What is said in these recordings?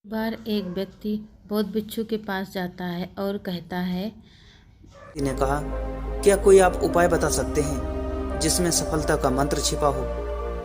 बार एक व्यक्ति बौद्ध भिक्षु के पास जाता है और कहता है। ने कहा, क्या कोई आप उपाय बता सकते हैं जिसमें सफलता का मंत्र छिपा हो?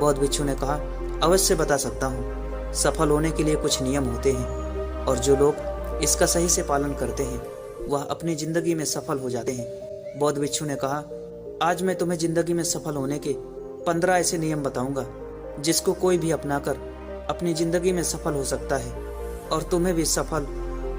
बौद्ध भिक्षु ने कहा, अवश्य बता सकता हूँ। सफल होने के लिए कुछ नियम होते हैं और जो लोग इसका सही से पालन करते हैं वह अपनी जिंदगी में सफल हो जाते हैं। बौद्ध भिक्षु ने कहा, आज मैं तुम्हें जिंदगी में सफल होने के 15 ऐसे नियम बताऊंगा जिसको कोई भी अपनाकर अपनी जिंदगी में सफल हो सकता है और तुम्हें भी सफल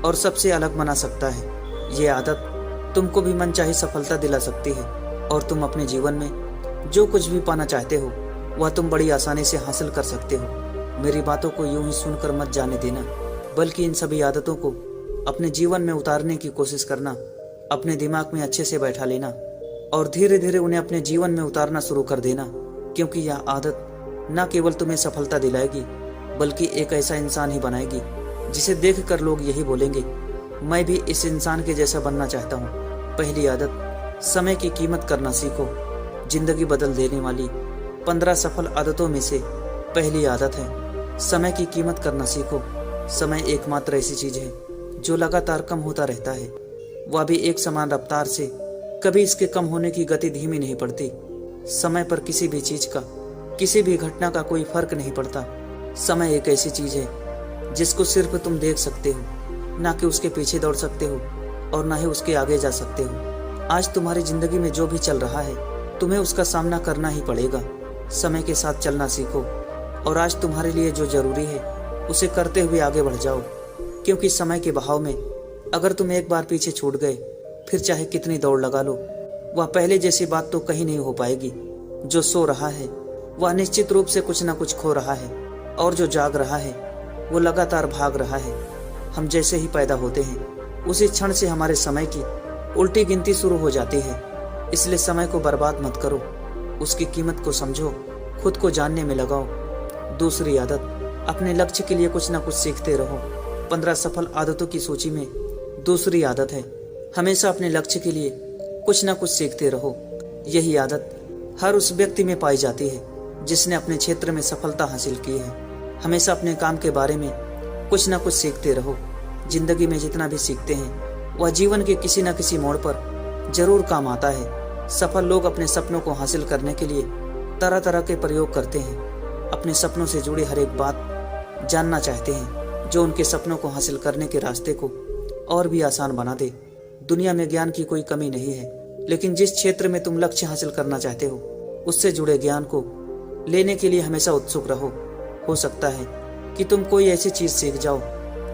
और सबसे अलग बना सकता है। ये आदत तुमको भी मनचाही सफलता दिला सकती है और तुम अपने जीवन में जो कुछ भी पाना चाहते हो वह तुम बड़ी आसानी से हासिल कर सकते हो। मेरी बातों को यूं ही सुनकर मत जाने देना, बल्कि इन सभी आदतों को अपने जीवन में उतारने की कोशिश करना। अपने दिमाग में अच्छे से बैठा लेना और धीरे धीरे उन्हें अपने जीवन में उतारना शुरू कर देना, क्योंकि यह आदत न केवल तुम्हें सफलता दिलाएगी बल्कि एक ऐसा इंसान ही बनाएगी जिसे देखकर लोग यही बोलेंगे, मैं भी इस इंसान के जैसा बनना चाहता हूँ। पहली आदत, समय की कीमत करना सीखो। जिंदगी बदल देने वाली 15 सफल आदतों में से पहली आदत है समय की कीमत करना सीखो। समय एकमात्र ऐसी चीज है जो लगातार कम होता रहता है, वह भी एक समान रफ्तार से। कभी इसके कम होने की गति धीमी नहीं पड़ती। समय पर किसी भी चीज का, किसी भी घटना का कोई फर्क नहीं पड़ता। समय एक ऐसी चीज है जिसको सिर्फ तुम देख सकते हो, ना कि उसके पीछे दौड़ सकते हो और ना ही उसके आगे जा सकते हो। आज तुम्हारी जिंदगी में जो भी चल रहा है तुम्हें उसका सामना करना ही पड़ेगा। समय के साथ चलना सीखो और आज तुम्हारे लिए जो जरूरी है उसे करते हुए आगे बढ़ जाओ, क्योंकि समय के बहाव में अगर तुम एक बार पीछे छूट गए फिर चाहे कितनी दौड़ लगा लो वह पहले जैसी बात तो कहीं नहीं हो पाएगी। जो सो रहा है वह निश्चित रूप से कुछ ना कुछ खो रहा है और जो जाग रहा है वो लगातार भाग रहा है। हम जैसे ही पैदा होते हैं उसी क्षण से हमारे समय की उल्टी गिनती शुरू हो जाती है। इसलिए समय को बर्बाद मत करो, उसकी कीमत को समझो, खुद को जानने में लगाओ। दूसरी आदत, अपने लक्ष्य के लिए कुछ ना कुछ सीखते रहो। 15 सफल आदतों की सूची में दूसरी आदत है हमेशा अपने लक्ष्य के लिए कुछ ना कुछ सीखते रहो। यही आदत हर उस व्यक्ति में पाई जाती है जिसने अपने क्षेत्र में सफलता हासिल की है। हमेशा अपने काम के बारे में कुछ ना कुछ सीखते रहो। जिंदगी में जितना भी सीखते हैं वह जीवन के किसी न किसी मोड़ पर जरूर काम आता है। सफल लोग अपने सपनों को हासिल करने के लिए तरह तरह के प्रयोग करते हैं। अपने सपनों से जुड़ी हर एक बात जानना चाहते हैं जो उनके सपनों को हासिल करने के रास्ते को और भी आसान बना दे। दुनिया में ज्ञान की कोई कमी नहीं है, लेकिन जिस क्षेत्र में तुम लक्ष्य हासिल करना चाहते हो उससे जुड़े ज्ञान को लेने के लिए हमेशा उत्सुक रहो। हो सकता है कि तुम कोई ऐसी चीज सीख जाओ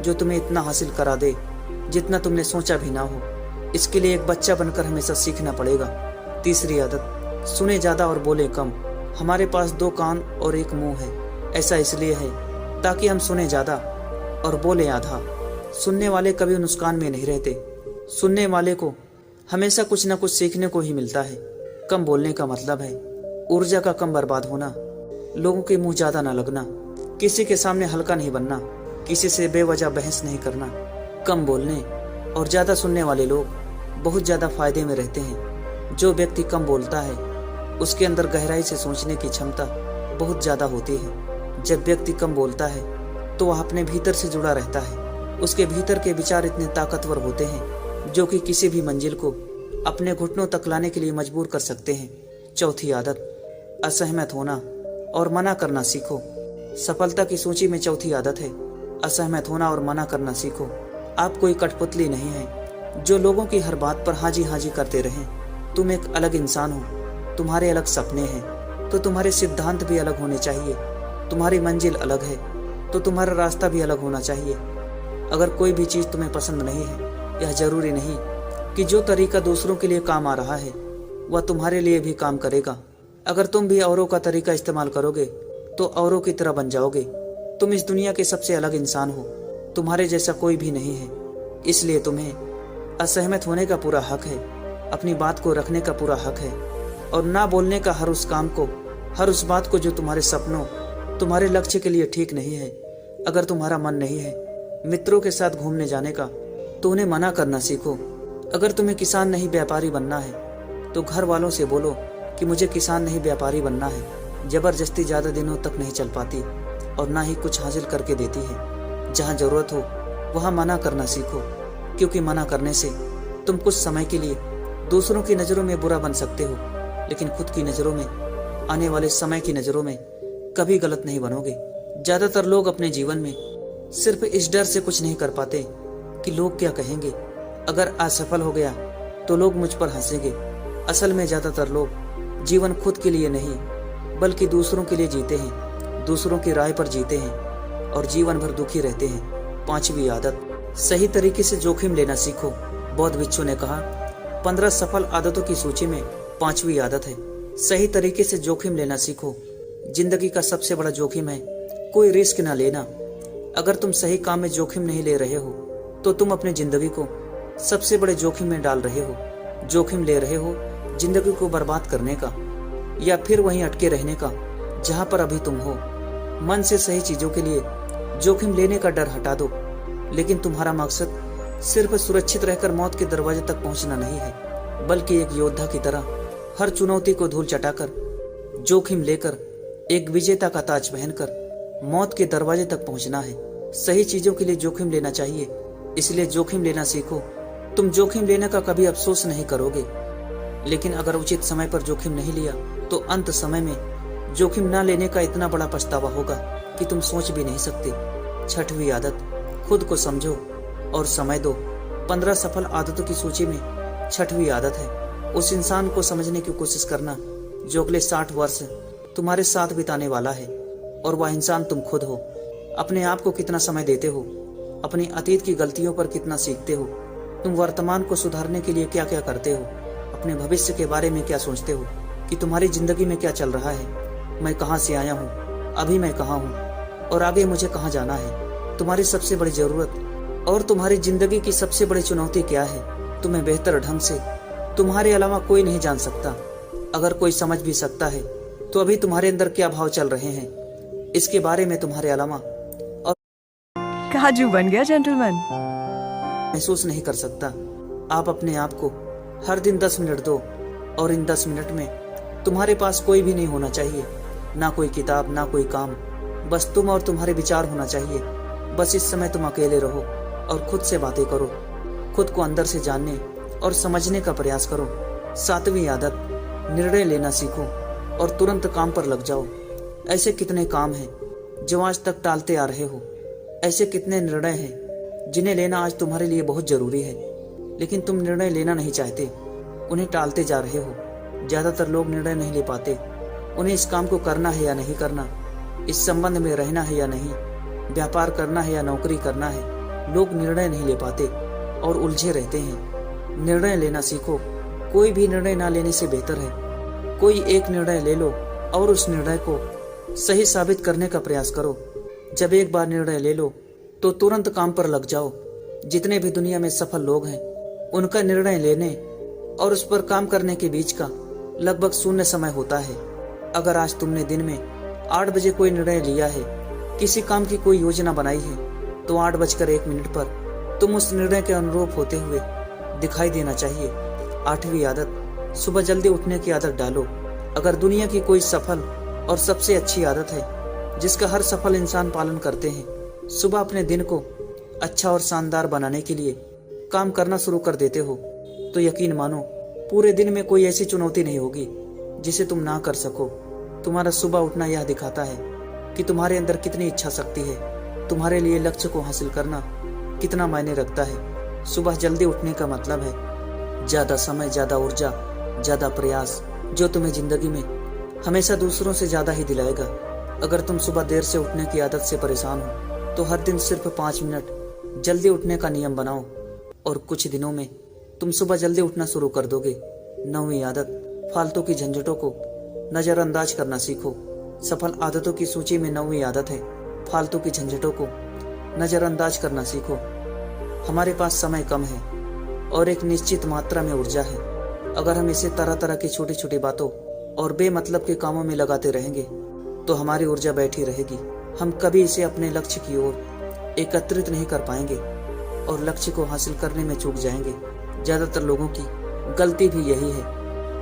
जो तुम्हें इतना हासिल करा दे जितना तुमने सोचा भी ना हो। इसके लिए एक बच्चा बनकर हमेशा सीखना पड़ेगा। तीसरी आदत, सुने ज्यादा और बोले कम। हमारे पास 2 कान और 1 मुंह है। ऐसा इसलिए है ताकि हम सुने ज्यादा और बोले आधा। सुनने वाले कभी नुकसान में नहीं रहते। सुनने वाले को हमेशा कुछ न कुछ सीखने को ही मिलता है। कम बोलने का मतलब है ऊर्जा का कम बर्बाद होना, लोगों के मुंह ज्यादा ना लगना, किसी के सामने हल्का नहीं बनना, किसी से बेवजह बहस नहीं करना। कम बोलने और ज्यादा सुनने वाले लोग बहुत ज्यादा फायदे में रहते हैं। जो व्यक्ति कम बोलता है उसके अंदर गहराई से सोचने की क्षमता बहुत ज्यादा होती है। जब व्यक्ति कम बोलता है तो वह अपने भीतर से जुड़ा रहता है। उसके भीतर के विचार इतने ताकतवर होते हैं जो कि किसी भी मंजिल को अपने घुटनों तक लाने के लिए मजबूर कर सकते हैं। चौथी आदत, असहमत होना और मना करना सीखो। सफलता की सूची में चौथी आदत है असहमत होना और मना करना सीखो। आप कोई कठपुतली नहीं है जो लोगों की हर बात पर हाजी हाजी करते रहें। तुम एक अलग इंसान हो, तुम्हारे अलग सपने हैं तो तुम्हारे सिद्धांत भी अलग होने चाहिए। तुम्हारी मंजिल अलग है तो तुम्हारा रास्ता भी अलग होना चाहिए। अगर कोई भी चीज तुम्हें पसंद नहीं है, यह जरूरी नहीं कि जो तरीका दूसरों के लिए काम आ रहा है वह तुम्हारे लिए भी काम करेगा। अगर तुम भी औरों का तरीका इस्तेमाल करोगे तो औरों की तरह बन जाओगे। तुम इस दुनिया के सबसे अलग इंसान हो, तुम्हारे जैसा कोई भी नहीं है। इसलिए तुम्हें असहमत होने का पूरा हक है, अपनी बात को रखने का पूरा हक है और ना बोलने का हर उस काम को, हर उस बात को जो तुम्हारे सपनों, तुम्हारे लक्ष्य के लिए ठीक नहीं है। अगर तुम्हारा मन नहीं है मित्रों के साथ घूमने जाने का तो उन्हें मना करना सीखो। अगर तुम्हें किसान नहीं व्यापारी बनना है तो घर वालों से बोलो कि मुझे किसान नहीं व्यापारी बनना है। जबरदस्ती ज्यादा दिनों तक नहीं चल पाती और ना ही कुछ हासिल करके देती है। जहाँ जरूरत हो वहाँ मना करना सीखो, क्योंकि मना करने से तुम कुछ समय के लिए दूसरों की नज़रों में बुरा बन सकते हो, लेकिन खुद की नज़रों में, आने वाले समय की नज़रों में कभी गलत नहीं बनोगे। ज़्यादातर लोग अपने जीवन में सिर्फ इस डर से कुछ नहीं कर पाते कि लोग क्या कहेंगे। अगर असफल हो गया तो लोग मुझ पर हंसेंगे। असल में ज़्यादातर लोग जीवन खुद के लिए नहीं बल्कि दूसरों के लिए जीते हैं, दूसरों की राय पर जीते हैं और जीवन भर दुखी रहते हैं। 5वीं आदत, सही तरीके से जोखिम लेना सीखो। बौद्ध भिक्षु ने कहा, 15 सफल आदतों की सूची में 5वीं आदत है, सही तरीके से जोखिम लेना सीखो। जिंदगी का सबसे बड़ा जोखिम है कोई रिस्क ना लेना। अगर तुम सही काम में जोखिम नहीं ले रहे हो तो तुम अपनी जिंदगी को सबसे बड़े जोखिम में डाल रहे हो। जोखिम ले रहे हो जिंदगी को बर्बाद करने का या फिर वहीं अटके रहने का जहां पर अभी तुम हो। मन से सही चीजों के लिए जोखिम लेने का डर हटा दो, लेकिन तुम्हारा मकसद सिर्फ सुरक्षित रहकर मौत के दरवाजे तक पहुंचना नहीं है, बल्कि एक योद्धा की तरह हर चुनौती को धूल चटाकर जोखिम लेकर एक विजेता का ताज पहनकर मौत के दरवाजे तक पहुंचना है। सही चीजों के लिए जोखिम लेना चाहिए, इसलिए जोखिम लेना सीखो। तुम जोखिम लेने का कभी अफसोस नहीं करोगे, लेकिन अगर उचित समय पर जोखिम नहीं लिया तो अंत समय में जोखिम न लेने का इतना बड़ा पछतावा होगा कि तुम सोच भी नहीं सकते। 6वीं आदत, खुद को समझो और समय दो। 15 सफल आदतों की सूची में 6वीं आदत है उस इंसान को समझने की कोशिश करना जो अगले 60 वर्ष तुम्हारे साथ बिताने वाला है, और वह इंसान तुम खुद हो। अपने आप को कितना समय देते हो, अपनी अतीत की गलतियों पर कितना सीखते हो, तुम वर्तमान को सुधारने के लिए क्या क्या करते हो, अपने भविष्य के बारे में क्या सोचते हो कि तुम्हारी जिंदगी में क्या चल रहा है। मैं कहाँ से आया हूँ, अभी मैं कहाँ हूँ और आगे मुझे कहाँ जाना है। तुम्हारी सबसे बड़ी जरूरत और तुम्हारी जिंदगी की सबसे बड़ी चुनौती क्या है, तुम्हें बेहतर ढंग से तुम्हारे अलावा कोई नहीं जान सकता। अगर कोई समझ भी सकता है तो अभी तुम्हारे अंदर क्या भाव चल रहे हैं इसके बारे में तुम्हारे अलावा और काजू बन गया जेंटलमैन। महसूस नहीं कर सकता। आप अपने आप को हर दिन 10 मिनट दो और इन 10 मिनट में तुम्हारे पास कोई भी नहीं होना चाहिए, ना कोई किताब ना कोई काम, बस तुम और तुम्हारे विचार होना चाहिए। बस इस समय तुम अकेले रहो और खुद से बातें करो, खुद को अंदर से जानने और समझने का प्रयास करो। 7वीं आदत, निर्णय लेना सीखो और तुरंत काम पर लग जाओ। ऐसे कितने काम हैं जो आज तक टालते आ रहे हो, ऐसे कितने निर्णय हैं जिन्हें लेना आज तुम्हारे लिए बहुत जरूरी है, लेकिन तुम निर्णय लेना नहीं चाहते, उन्हें टालते जा रहे हो। ज्यादातर लोग निर्णय नहीं ले पाते, उन्हें इस काम को करना है या नहीं करना, इस संबंध में रहना है या नहीं, व्यापार करना है या नौकरी करना है। लोग निर्णय नहीं ले पाते और उलझे रहते हैं। निर्णय लेना सीखो। कोई भी निर्णय ना लेने से बेहतर है कोई एक निर्णय ले लो और उस निर्णय को सही साबित करने का प्रयास करो। जब एक बार निर्णय ले लो तो तुरंत काम पर लग जाओ। जितने भी दुनिया में सफल लोग हैं उनका निर्णय लेने और उस पर काम करने के बीच का लगभग 0 समय होता है। अगर आज तुमने दिन में 8 बजे कोई निर्णय लिया है, किसी काम की कोई योजना बनाई है, तो 8:01 पर तुम उस निर्णय के अनुरूप होते हुए दिखाई देना चाहिए। 8वीं आदत, सुबह जल्दी उठने की आदत डालो। अगर दुनिया की कोई सफल और सबसे अच्छी आदत है जिसका हर सफल इंसान पालन करते हैं, सुबह अपने दिन को अच्छा और शानदार बनाने के लिए काम करना शुरू कर देते हो, तो यकीन मानो पूरे दिन में कोई ऐसी चुनौती नहीं होगी जिसे तुम ना कर सको। तुम्हारा सुबह उठना यह दिखाता है कि तुम्हारे अंदर कितनी इच्छा शक्ति है, तुम्हारे लिए लक्ष्य को हासिल करना कितना मायने रखता है। सुबह जल्दी उठने का मतलब है ज्यादा समय, ज्यादा ऊर्जा, ज्यादा प्रयास, जो तुम्हें जिंदगी में हमेशा दूसरों से ज्यादा ही दिलाएगा। अगर तुम सुबह देर से उठने की आदत से परेशान हो तो हर दिन सिर्फ 5 मिनट जल्दी उठने का नियम बनाओ और कुछ दिनों में तुम सुबह जल्दी उठना शुरू कर दोगे। 9वीं आदत, फालतू की झंझटों को नजरअंदाज करना सीखो। सफल आदतों की सूची में 9वीं आदत है फालतू की झंझटों को नजरअंदाज करना सीखो। हमारे पास समय कम है और एक निश्चित मात्रा में ऊर्जा है। अगर हम इसे तरह तरह की छोटी छोटी बातों और बेमतलब के कामों में लगाते रहेंगे तो हमारी ऊर्जा बैठी रहेगी। हम कभी इसे अपने लक्ष्य की ओर एकत्रित नहीं कर पाएंगे और लक्ष्य को हासिल करने में चूक जाएंगे। ज्यादातर लोगों की गलती भी यही है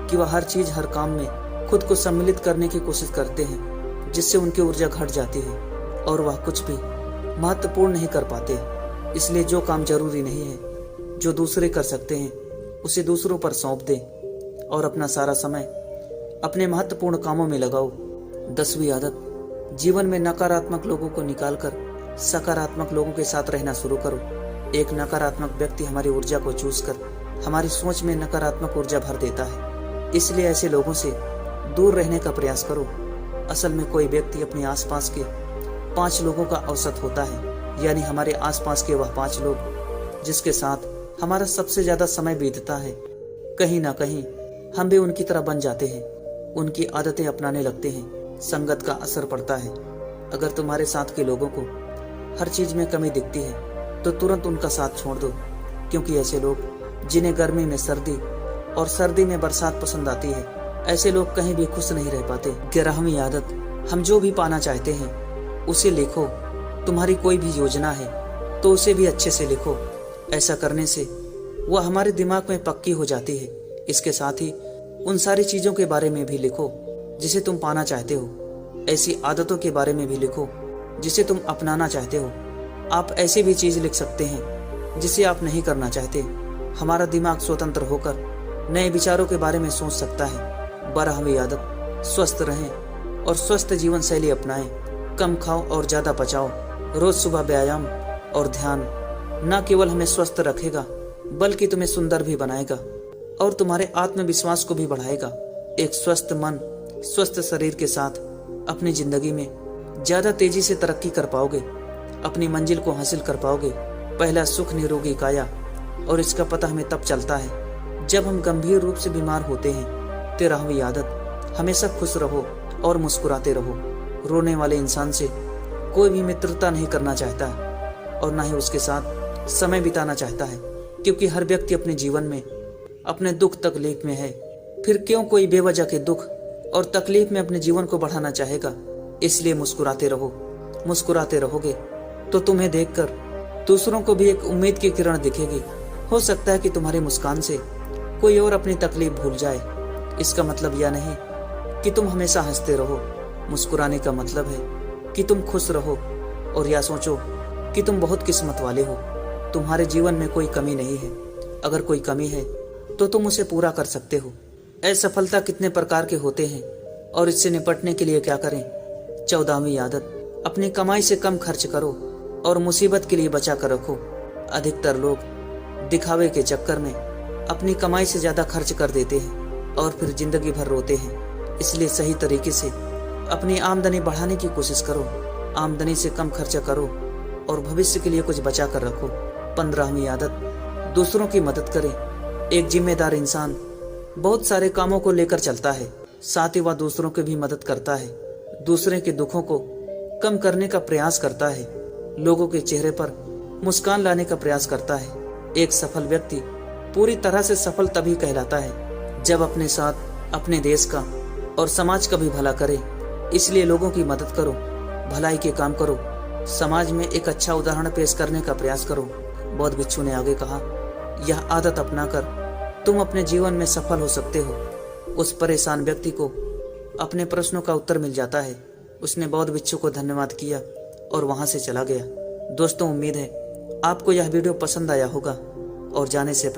कि वह हर चीज, हर काम में खुद को सम्मिलित करने की कोशिश करते हैं, जिससे उनकी ऊर्जा घट जाती है और वह कुछ भी महत्वपूर्ण नहीं कर पाते। इसलिए जो काम जरूरी नहीं है, जो दूसरे कर सकते हैं, उसे दूसरों पर सौंप दे और अपना सारा समय अपने महत्वपूर्ण कामों में लगाओ। 10वीं आदत, जीवन में नकारात्मक लोगों को निकालकर सकारात्मक लोगों के साथ रहना शुरू करो। एक नकारात्मक व्यक्ति हमारी ऊर्जा को चूस कर हमारी सोच में नकारात्मक ऊर्जा भर देता है। इसलिए ऐसे लोगों से दूर रहने का प्रयास करो। असल में कोई व्यक्ति अपने आसपास के 5 लोगों का औसत होता है, यानी हमारे आसपास के वह 5 लोग जिसके साथ हमारा सबसे ज्यादा समय बीतता है। कहीं ना कहीं हम भी उनकी तरह बन जाते हैं, उनकी आदतें अपनाने लगते हैं। संगत का असर पड़ता है। अगर तुम्हारे साथ के लोगों को हर चीज में कमी दिखती है तो तुरंत उनका साथ छोड़ दो, क्योंकि ऐसे लोग जिन्हें गर्मी में सर्दी और सर्दी में बरसात पसंद आती है, ऐसे लोग कहीं भी खुश नहीं रह पाते। 11वीं आदत, हम जो भी पाना चाहते हैं उसे लिखो। तुम्हारी कोई भी योजना है तो उसे भी अच्छे से लिखो। ऐसा करने से वह हमारे दिमाग में पक्की हो जाती है। इसके साथ ही उन सारी चीजों के बारे में भी लिखो जिसे तुम पाना चाहते हो। ऐसी आदतों के बारे में भी लिखो जिसे तुम अपनाना चाहते हो। आप ऐसी भी चीज लिख सकते हैं जिसे आप नहीं करना चाहते। हमारा दिमाग स्वतंत्र होकर नए विचारों के बारे में सोच सकता है। 12वीं आदत, स्वस्थ रहें और स्वस्थ जीवन शैली अपनाएं। कम खाओ और ज्यादा पचाओ। रोज सुबह व्यायाम और ध्यान न केवल हमें स्वस्थ रखेगा बल्कि तुम्हें सुंदर भी बनाएगा और तुम्हारे आत्मविश्वास को भी बढ़ाएगा। एक स्वस्थ मन, स्वस्थ शरीर के साथ अपनी जिंदगी में ज्यादा तेजी से तरक्की कर पाओगे, अपनी मंजिल को हासिल कर पाओगे। पहला सुख निरोगी काया, और इसका पता हमें तब चलता है जब हम गंभीर रूप से बीमार होते हैं। 13वीं आदत, हमेशा खुश रहो और मुस्कुराते रहो। रोने वाले इंसान से कोई भी मित्रता नहीं करना चाहता और ना ही उसके साथ समय बिताना चाहता है, क्योंकि हर व्यक्ति अपने जीवन में अपने दुख तकलीफ में है। फिर क्यों कोई बेवजह के दुख और तकलीफ में अपने जीवन को बढ़ाना चाहेगा। इसलिए मुस्कुराते रहो। मुस्कुराते रहोगे तो तुम्हें देखकर दूसरों को भी एक उम्मीद की किरण दिखेगी। हो सकता है कि तुम्हारी मुस्कान से कोई और अपनी तकलीफ भूल जाए। इसका मतलब यह नहीं कि तुम हमेशा हंसते रहो। मुस्कुराने का मतलब है कि तुम खुश रहो और या सोचो कि तुम बहुत किस्मत वाले हो। तुम्हारे जीवन में कोई कमी नहीं है। अगर कोई कमी है तो तुम उसे पूरा कर सकते हो। असफलता कितने प्रकार के होते हैं और इससे निपटने के लिए क्या करें। 14वीं आदत, अपनी कमाई से कम खर्च करो और मुसीबत के लिए बचा कर रखो। अधिकतर लोग दिखावे के चक्कर में अपनी कमाई से ज्यादा खर्च कर देते हैं और फिर जिंदगी भर रोते हैं। इसलिए सही तरीके से अपनी आमदनी बढ़ाने की कोशिश करो। आमदनी से कम खर्चा करो और भविष्य के लिए कुछ बचा कर रखो। 15वीं आदत, दूसरों की मदद करें। एक जिम्मेदार इंसान बहुत सारे कामों को लेकर चलता है, साथ ही वह दूसरों की भी मदद करता है। दूसरे के दुखों को कम करने का प्रयास करता है। लोगों के चेहरे पर मुस्कान लाने का प्रयास करता है। एक सफल व्यक्ति पूरी तरह से सफल तभी कहलाता है जब अपने साथ अपने देश का और समाज का भी भला करे। इसलिए लोगों की मदद करो, भलाई के काम करो, समाज में एक अच्छा उदाहरण पेश करने का प्रयास करो। बौद्ध भिक्षु ने आगे कहा, यह आदत अपनाकर तुम अपने जीवन में सफल हो सकते हो। उस परेशान व्यक्ति को अपने प्रश्नों का उत्तर मिल जाता है। उसने बौद्ध भिक्षु को धन्यवाद किया और वहां से चला गया। दोस्तों, उम्मीद है आपको यह वीडियो पसंद आया होगा और जाने से